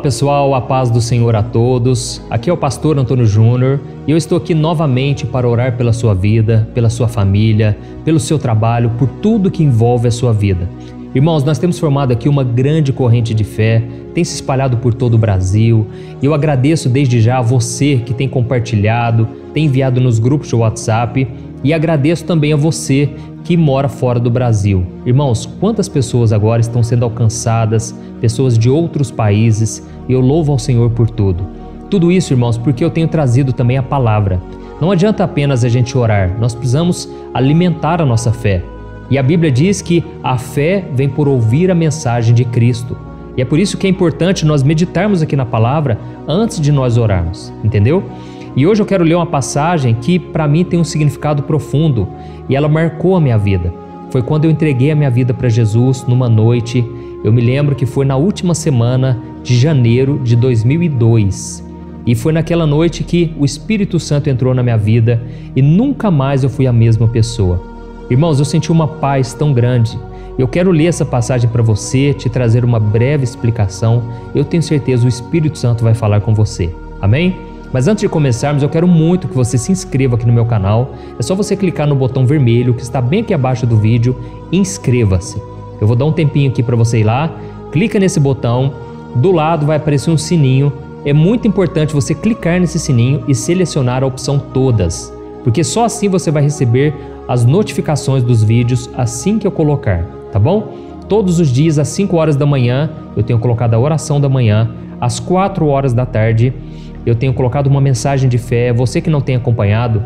Olá pessoal, a paz do Senhor a todos. Aqui é o pastor Antônio Júnior e eu estou aqui novamente para orar pela sua vida, pela sua família, pelo seu trabalho, por tudo que envolve a sua vida. Irmãos, nós temos formado aqui uma grande corrente de fé, tem se espalhado por todo o Brasil e eu agradeço desde já a você que tem compartilhado, tem enviado nos grupos de WhatsApp e agradeço também a você que mora fora do Brasil. Irmãos, quantas pessoas agora estão sendo alcançadas, pessoas de outros países, e eu louvo ao Senhor por tudo. Tudo isso, irmãos, porque eu tenho trazido também a palavra. Não adianta apenas a gente orar, nós precisamos alimentar a nossa fé. E a Bíblia diz que a fé vem por ouvir a mensagem de Cristo. E é por isso que é importante nós meditarmos aqui na palavra antes de nós orarmos, entendeu? E hoje eu quero ler uma passagem que para mim tem um significado profundo e ela marcou a minha vida. Foi quando eu entreguei a minha vida para Jesus numa noite. Eu me lembro que foi na última semana de janeiro de 2002. E foi naquela noite que o Espírito Santo entrou na minha vida e nunca mais eu fui a mesma pessoa. Irmãos, eu senti uma paz tão grande. Eu quero ler essa passagem para você, te trazer uma breve explicação. Eu tenho certeza que o Espírito Santo vai falar com você. Amém? Mas antes de começarmos, eu quero muito que você se inscreva aqui no meu canal. É só você clicar no botão vermelho que está bem aqui abaixo do vídeo e inscreva-se. Eu vou dar um tempinho aqui para você ir lá, clica nesse botão, do lado vai aparecer um sininho. É muito importante você clicar nesse sininho e selecionar a opção todas, porque só assim você vai receber as notificações dos vídeos assim que eu colocar, tá bom? Todos os dias às 5 horas da manhã eu tenho colocado a oração da manhã, às 4 horas da tarde eu tenho colocado uma mensagem de fé. Você que não tem acompanhado,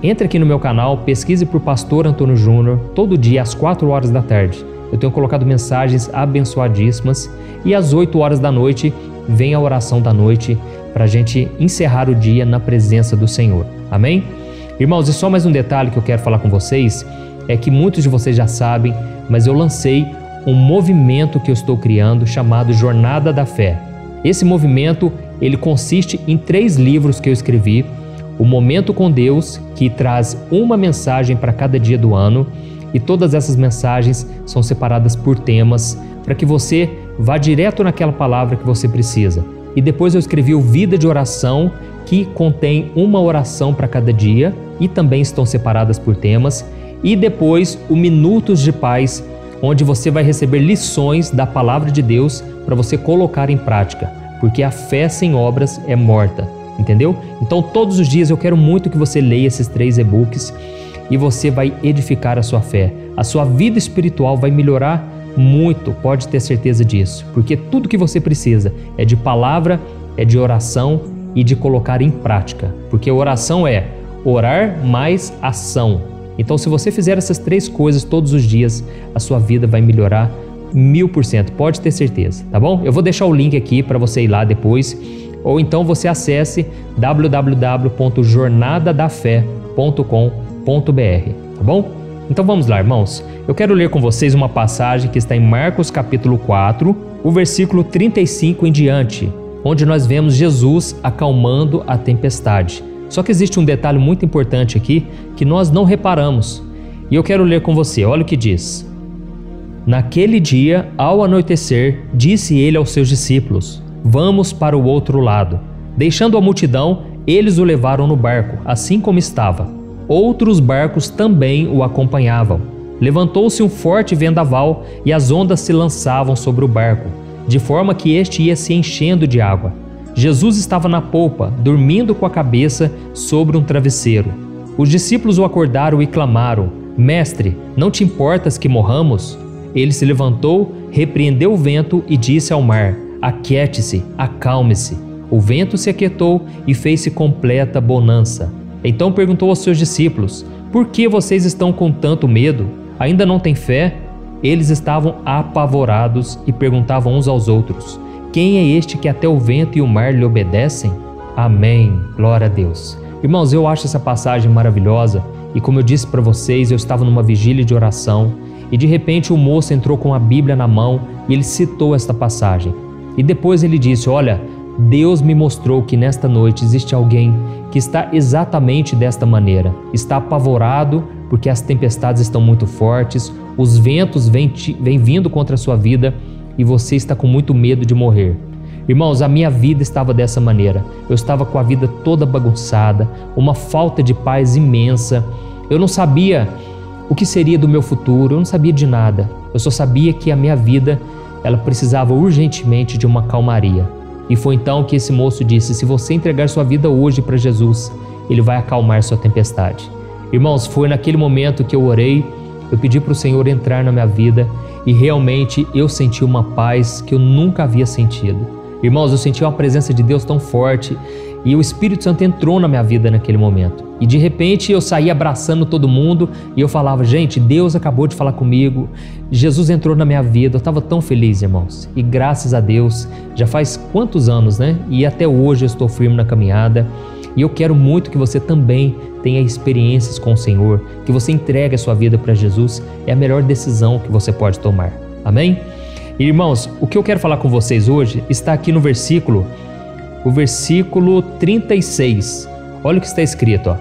entre aqui no meu canal, pesquise por Pastor Antônio Júnior, todo dia às 4 horas da tarde. Eu tenho colocado mensagens abençoadíssimas e às 8 horas da noite vem a oração da noite para a gente encerrar o dia na presença do Senhor. Amém? Irmãos, e só mais um detalhe que eu quero falar com vocês, é que muitos de vocês já sabem, mas eu lancei um movimento que eu estou criando chamado Jornada da Fé. Esse movimento, ele consiste em 3 livros que eu escrevi. O Momento com Deus, que traz uma mensagem para cada dia do ano, e todas essas mensagens são separadas por temas, para que você vá direto naquela palavra que você precisa. E depois eu escrevi o Vida de Oração, que contém uma oração para cada dia, e também estão separadas por temas. E depois o Minutos de Paz, onde você vai receber lições da palavra de Deus para você colocar em prática, porque a fé sem obras é morta, entendeu? Então todos os dias eu quero muito que você leia esses 3 e-books e você vai edificar a sua fé. A sua vida espiritual vai melhorar muito, pode ter certeza disso, porque tudo que você precisa é de palavra, é de oração e de colocar em prática, porque oração é orar mais ação. Então se você fizer essas 3 coisas todos os dias, a sua vida vai melhorar 1000%, pode ter certeza, tá bom? Eu vou deixar o link aqui para você ir lá depois, ou então você acesse www.jornadadafé.com.br, tá bom? Então vamos lá, irmãos. Eu quero ler com vocês uma passagem que está em Marcos capítulo 4, o versículo 35 em diante, onde nós vemos Jesus acalmando a tempestade. Só que existe um detalhe muito importante aqui que nós não reparamos. E eu quero ler com você, olha o que diz. Naquele dia, ao anoitecer, disse ele aos seus discípulos: vamos para o outro lado. Deixando a multidão, eles o levaram no barco, assim como estava. Outros barcos também o acompanhavam. Levantou-se um forte vendaval e as ondas se lançavam sobre o barco, de forma que este ia se enchendo de água. Jesus estava na polpa, dormindo com a cabeça sobre um travesseiro. Os discípulos o acordaram e clamaram: Mestre, não te importas que morramos? Ele se levantou, repreendeu o vento e disse ao mar: Aquiete-se, acalme-se. O vento se aquietou e fez-se completa bonança. Então perguntou aos seus discípulos: Por que vocês estão com tanto medo? Ainda não têm fé? Eles estavam apavorados e perguntavam uns aos outros: Quem é este que até o vento e o mar lhe obedecem? Amém. Glória a Deus. Irmãos, eu acho essa passagem maravilhosa e como eu disse para vocês, eu estava numa vigília de oração e de repente o moço entrou com a Bíblia na mão e ele citou esta passagem. E depois ele disse: olha, Deus me mostrou que nesta noite existe alguém que está exatamente desta maneira. Está apavorado porque as tempestades estão muito fortes, os ventos vêm vindo contra a sua vida e você está com muito medo de morrer. Irmãos, a minha vida estava dessa maneira. Eu estava com a vida toda bagunçada, uma falta de paz imensa. Eu não sabia o que seria do meu futuro, eu não sabia de nada. Eu só sabia que a minha vida, ela precisava urgentemente de uma calmaria. E foi então que esse moço disse: se você entregar sua vida hoje para Jesus, Ele vai acalmar sua tempestade. Irmãos, foi naquele momento que eu orei, eu pedi para o Senhor entrar na minha vida e realmente eu senti uma paz que eu nunca havia sentido. Irmãos, eu senti uma presença de Deus tão forte e o Espírito Santo entrou na minha vida naquele momento. E de repente eu saí abraçando todo mundo e eu falava: gente, Deus acabou de falar comigo, Jesus entrou na minha vida. Eu estava tão feliz, irmãos. E graças a Deus, já faz quantos anos, né? E até hoje eu estou firme na caminhada. E eu quero muito que você também tenha experiências com o Senhor, que você entregue a sua vida para Jesus. É a melhor decisão que você pode tomar. Amém? Irmãos, o que eu quero falar com vocês hoje está aqui no versículo 36. Olha o que está escrito, ó.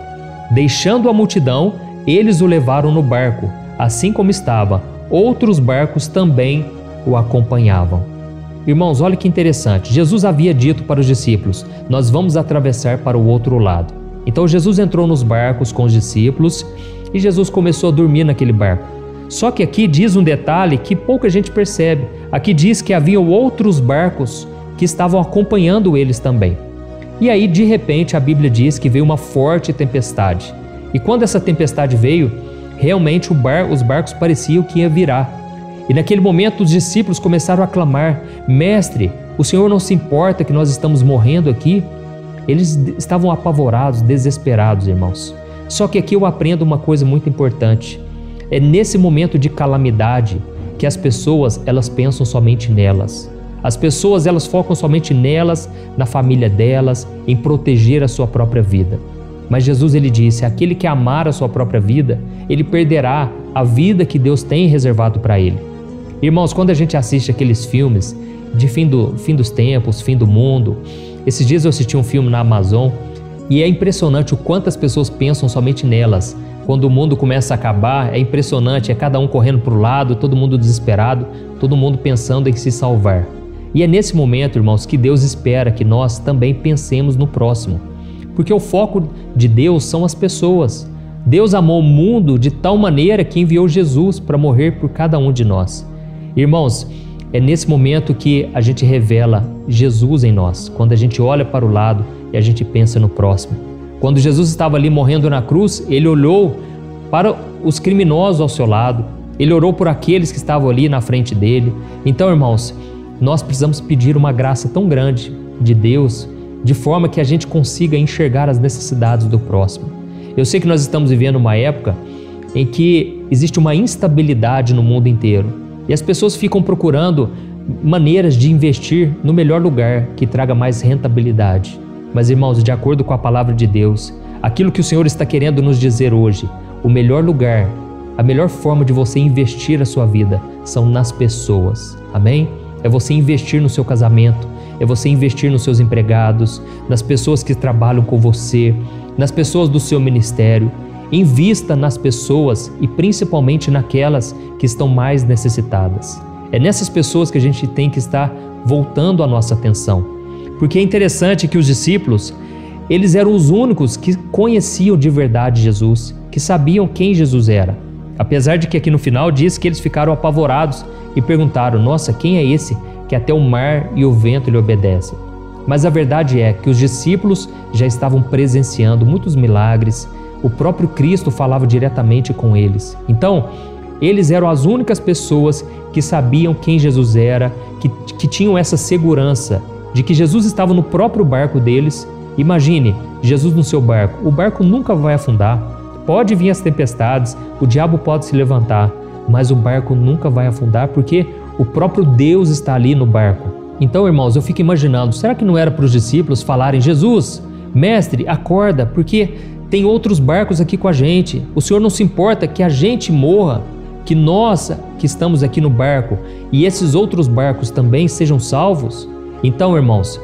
Deixando a multidão, eles o levaram no barco, assim como estava. Outros barcos também o acompanhavam. Irmãos, olha que interessante. Jesus havia dito para os discípulos: nós vamos atravessar para o outro lado. Então Jesus entrou nos barcos com os discípulos e Jesus começou a dormir naquele barco. Só que aqui diz um detalhe que pouca gente percebe. Aqui diz que haviam outros barcos que estavam acompanhando eles também. E aí, de repente, a Bíblia diz que veio uma forte tempestade. E quando essa tempestade veio, realmente os barcos pareciam que ia virar. E naquele momento os discípulos começaram a clamar: Mestre, o Senhor não se importa que nós estamos morrendo aqui? Eles estavam apavorados, desesperados, irmãos. Só que aqui eu aprendo uma coisa muito importante. É nesse momento de calamidade que as pessoas, elas pensam somente nelas. As pessoas, elas focam somente nelas, na família delas, em proteger a sua própria vida. Mas Jesus, ele disse: aquele que amar a sua própria vida, ele perderá a vida que Deus tem reservado para ele. Irmãos, quando a gente assiste aqueles filmes de fim dos tempos, fim do mundo, esses dias eu assisti um filme na Amazon e é impressionante o quanto as pessoas pensam somente nelas. Quando o mundo começa a acabar, é impressionante, é cada um correndo para o lado, todo mundo desesperado, todo mundo pensando em se salvar. E é nesse momento, irmãos, que Deus espera que nós também pensemos no próximo. Porque o foco de Deus são as pessoas. Deus amou o mundo de tal maneira que enviou Jesus para morrer por cada um de nós. Irmãos, é nesse momento que a gente revela Jesus em nós, quando a gente olha para o lado e a gente pensa no próximo. Quando Jesus estava ali morrendo na cruz, Ele olhou para os criminosos ao seu lado, Ele orou por aqueles que estavam ali na frente dele. Então, irmãos, nós precisamos pedir uma graça tão grande de Deus, de forma que a gente consiga enxergar as necessidades do próximo. Eu sei que nós estamos vivendo uma época em que existe uma instabilidade no mundo inteiro e as pessoas ficam procurando maneiras de investir no melhor lugar que traga mais rentabilidade. Mas, irmãos, de acordo com a palavra de Deus, aquilo que o Senhor está querendo nos dizer hoje, o melhor lugar, a melhor forma de você investir a sua vida são nas pessoas. Amém? É você investir no seu casamento, é você investir nos seus empregados, nas pessoas que trabalham com você, nas pessoas do seu ministério. Invista nas pessoas e principalmente naquelas que estão mais necessitadas. É nessas pessoas que a gente tem que estar voltando a nossa atenção. Porque é interessante que os discípulos, eles eram os únicos que conheciam de verdade Jesus, que sabiam quem Jesus era. Apesar de que aqui no final diz que eles ficaram apavorados e perguntaram: nossa, quem é esse que até o mar e o vento lhe obedecem? Mas a verdade é que os discípulos já estavam presenciando muitos milagres, o próprio Cristo falava diretamente com eles. Então, eles eram as únicas pessoas que sabiam quem Jesus era, que tinham essa segurança de que Jesus estava no próprio barco deles. Imagine, Jesus no seu barco. O barco nunca vai afundar. Pode vir as tempestades, o diabo pode se levantar, mas o barco nunca vai afundar porque o próprio Deus está ali no barco. Então, irmãos, eu fico imaginando, será que não era para os discípulos falarem: Jesus, mestre, acorda, porque tem outros barcos aqui com a gente. O Senhor não se importa que a gente morra, que nós que estamos aqui no barco e esses outros barcos também sejam salvos? Então, irmãos,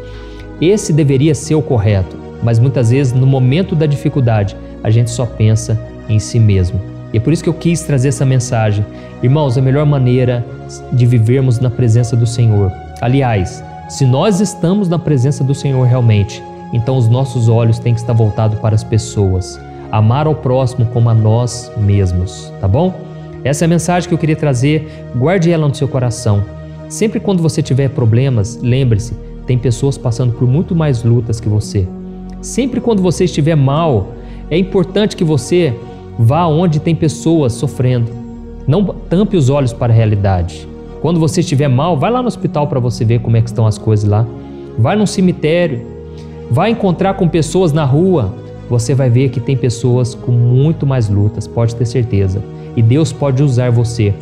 esse deveria ser o correto, mas muitas vezes no momento da dificuldade a gente só pensa em si mesmo. E é por isso que eu quis trazer essa mensagem. Irmãos, a melhor maneira de vivermos na presença do Senhor, aliás, Se nós estamos na presença do Senhor realmente, então os nossos olhos têm que estar voltados para as pessoas. Amar ao próximo como a nós mesmos, tá bom? Essa é a mensagem que eu queria trazer, guarde ela no seu coração. Sempre quando você tiver problemas, lembre-se, tem pessoas passando por muito mais lutas que você. Sempre quando você estiver mal, é importante que você vá onde tem pessoas sofrendo. Não tampe os olhos para a realidade. Quando você estiver mal, vai lá no hospital para você ver como é que estão as coisas lá. Vai num cemitério, vai encontrar com pessoas na rua. Você vai ver que tem pessoas com muito mais lutas, pode ter certeza. E Deus pode usar você.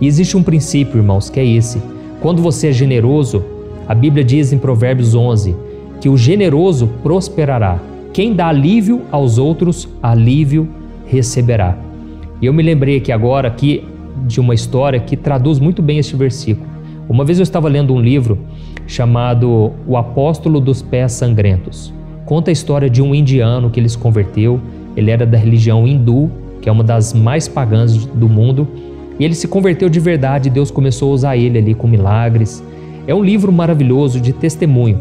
E existe um princípio, irmãos, que é esse. Quando você é generoso, a Bíblia diz em Provérbios 11 que o generoso prosperará. Quem dá alívio aos outros, alívio receberá. E eu me lembrei aqui agora de uma história que traduz muito bem este versículo. Uma vez eu estava lendo um livro chamado O Apóstolo dos Pés Sangrentos. Conta a história de um indiano que ele se converteu. Ele era da religião hindu, que é uma das mais pagãs do mundo. E ele se converteu de verdade e Deus começou a usar ele ali com milagres. É um livro maravilhoso de testemunho.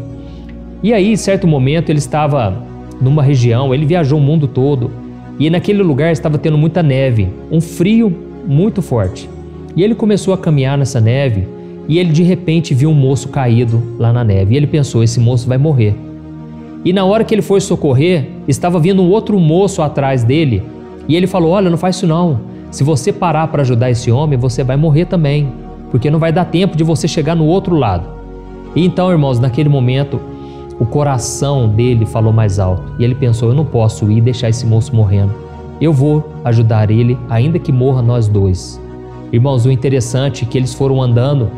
E aí, em certo momento, ele estava numa região, ele viajou o mundo todo. E naquele lugar estava tendo muita neve, um frio muito forte. E ele começou a caminhar nessa neve e ele de repente viu um moço caído lá na neve. E ele pensou, esse moço vai morrer. E na hora que ele foi socorrer, estava vindo um outro moço atrás dele. E ele falou, olha, não faz isso não. Se você parar para ajudar esse homem, você vai morrer também. Porque não vai dar tempo de você chegar no outro lado. E então, irmãos, naquele momento, o coração dele falou mais alto. E ele pensou, eu não posso ir e deixar esse moço morrendo. Eu vou ajudar ele, ainda que morra nós dois. Irmãos, o interessante é que eles foram andando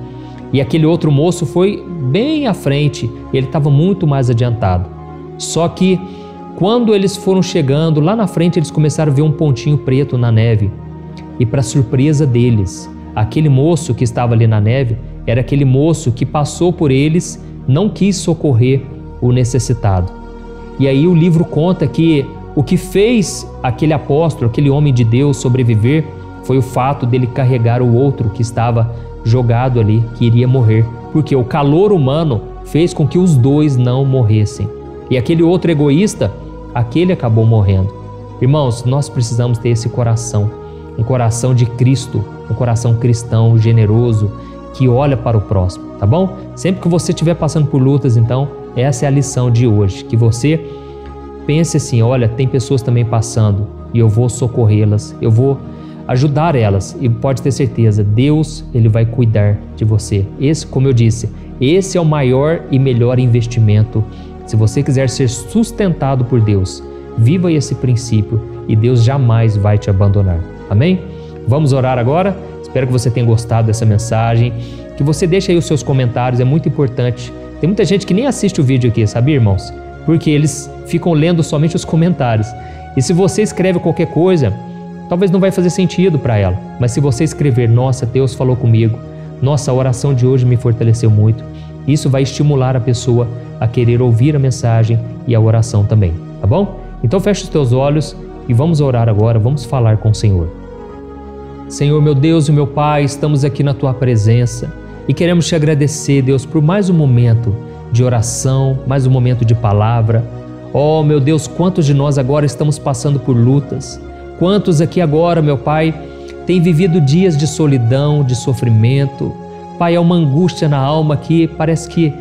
e aquele outro moço foi bem à frente. Ele estava muito mais adiantado. Só que quando eles foram chegando, lá na frente eles começaram a ver um pontinho preto na neve. E para surpresa deles, aquele moço que estava ali na neve era aquele moço que passou por eles, não quis socorrer o necessitado. E aí o livro conta que o que fez aquele apóstolo, aquele homem de Deus sobreviver foi o fato dele carregar o outro que estava jogado ali, que iria morrer. Porque o calor humano fez com que os dois não morressem. E aquele outro egoísta, aquele acabou morrendo. Irmãos, nós precisamos ter esse coração, um coração de Cristo, um coração cristão, generoso, que olha para o próximo, tá bom? Sempre que você estiver passando por lutas, então, essa é a lição de hoje, que você pense assim, olha, tem pessoas também passando e eu vou socorrê-las, eu vou ajudar elas e pode ter certeza, Deus, Ele vai cuidar de você. Esse, como eu disse, esse é o maior e melhor investimento. Se você quiser ser sustentado por Deus, viva esse princípio e Deus jamais vai te abandonar. Amém? Vamos orar agora? Espero que você tenha gostado dessa mensagem, que você deixe aí os seus comentários, é muito importante. Tem muita gente que nem assiste o vídeo aqui, sabia, irmãos? Porque eles ficam lendo somente os comentários. E se você escreve qualquer coisa, talvez não vai fazer sentido para ela. Mas se você escrever, nossa, Deus falou comigo, nossa, a oração de hoje me fortaleceu muito, isso vai estimular a pessoa a querer ouvir a mensagem e a oração também, tá bom? Então feche os teus olhos e vamos orar agora, vamos falar com o Senhor. Senhor, meu Deus e meu Pai, estamos aqui na Tua presença e queremos Te agradecer, Deus, por mais um momento de oração, mais um momento de palavra. Oh, meu Deus, quantos de nós agora estamos passando por lutas? Quantos aqui agora, meu Pai, têm vivido dias de solidão, de sofrimento? Pai, é uma angústia na alma que parece que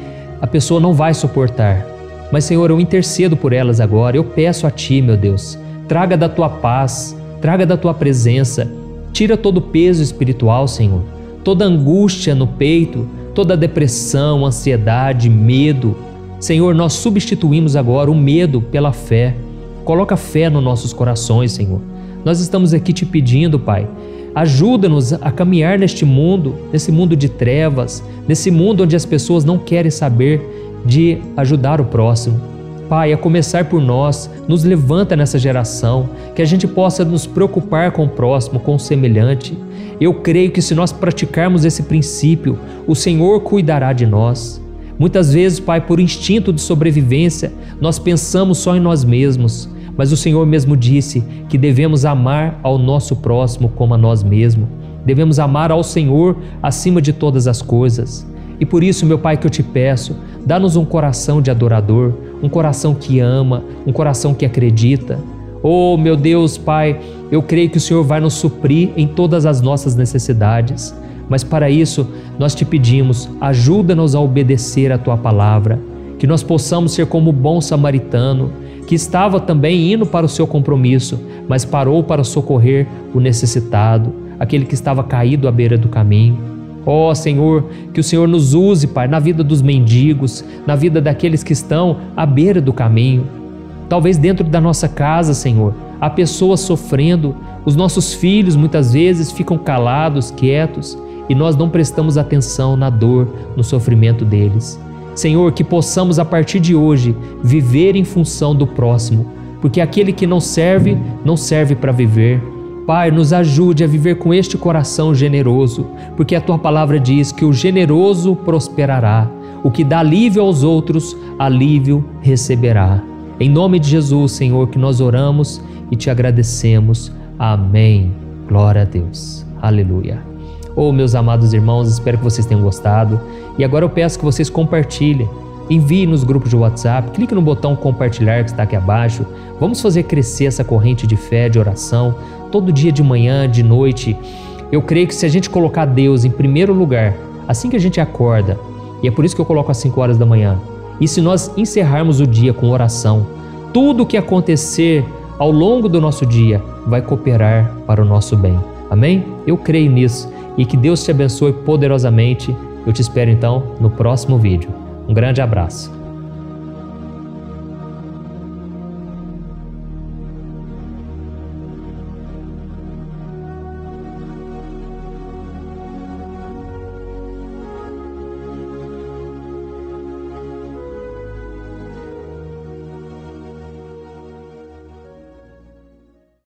a pessoa não vai suportar. Mas, Senhor, eu intercedo por elas agora. Eu peço a Ti, meu Deus, traga da Tua paz, traga da Tua presença. Tira todo o peso espiritual, Senhor, toda angústia no peito, toda depressão, ansiedade, medo. Senhor, nós substituímos agora o medo pela fé. Coloca fé nos nossos corações, Senhor. Nós estamos aqui Te pedindo, Pai, ajuda-nos a caminhar neste mundo, nesse mundo de trevas, nesse mundo onde as pessoas não querem saber de ajudar o próximo. Pai, a começar por nós, nos levanta nessa geração, que a gente possa nos preocupar com o próximo, com o semelhante. Eu creio que se nós praticarmos esse princípio, o Senhor cuidará de nós. Muitas vezes, Pai, por instinto de sobrevivência, nós pensamos só em nós mesmos, mas o Senhor mesmo disse que devemos amar ao nosso próximo como a nós mesmos. Devemos amar ao Senhor acima de todas as coisas. E por isso, meu Pai, que eu te peço, dá-nos um coração de adorador, um coração que ama, um coração que acredita. Oh, meu Deus, Pai, eu creio que o Senhor vai nos suprir em todas as nossas necessidades. Mas para isso, nós te pedimos, ajuda-nos a obedecer a Tua palavra, que nós possamos ser como o bom samaritano, que estava também indo para o seu compromisso, mas parou para socorrer o necessitado, aquele que estava caído à beira do caminho. Ó Senhor, que o Senhor nos use, Pai, na vida dos mendigos, na vida daqueles que estão à beira do caminho. Talvez dentro da nossa casa, Senhor, há pessoas sofrendo, os nossos filhos muitas vezes ficam calados, quietos, e nós não prestamos atenção na dor, no sofrimento deles. Senhor, que possamos a partir de hoje viver em função do próximo, porque aquele que não serve para viver. Pai, nos ajude a viver com este coração generoso, porque a Tua palavra diz que o generoso prosperará, o que dá alívio aos outros, alívio receberá. Em nome de Jesus, Senhor, que nós oramos e te agradecemos. Amém. Glória a Deus. Aleluia. Oh, meus amados irmãos, espero que vocês tenham gostado. E agora eu peço que vocês compartilhem. Envie nos grupos de WhatsApp, clique no botão compartilhar que está aqui abaixo. Vamos fazer crescer essa corrente de fé, de oração, todo dia de manhã, de noite. Eu creio que se a gente colocar Deus em primeiro lugar, assim que a gente acorda, e é por isso que eu coloco às 5 horas da manhã, e se nós encerrarmos o dia com oração, tudo o que acontecer ao longo do nosso dia vai cooperar para o nosso bem. Amém? Eu creio nisso e que Deus te abençoe poderosamente. Eu te espero então no próximo vídeo. Um grande abraço.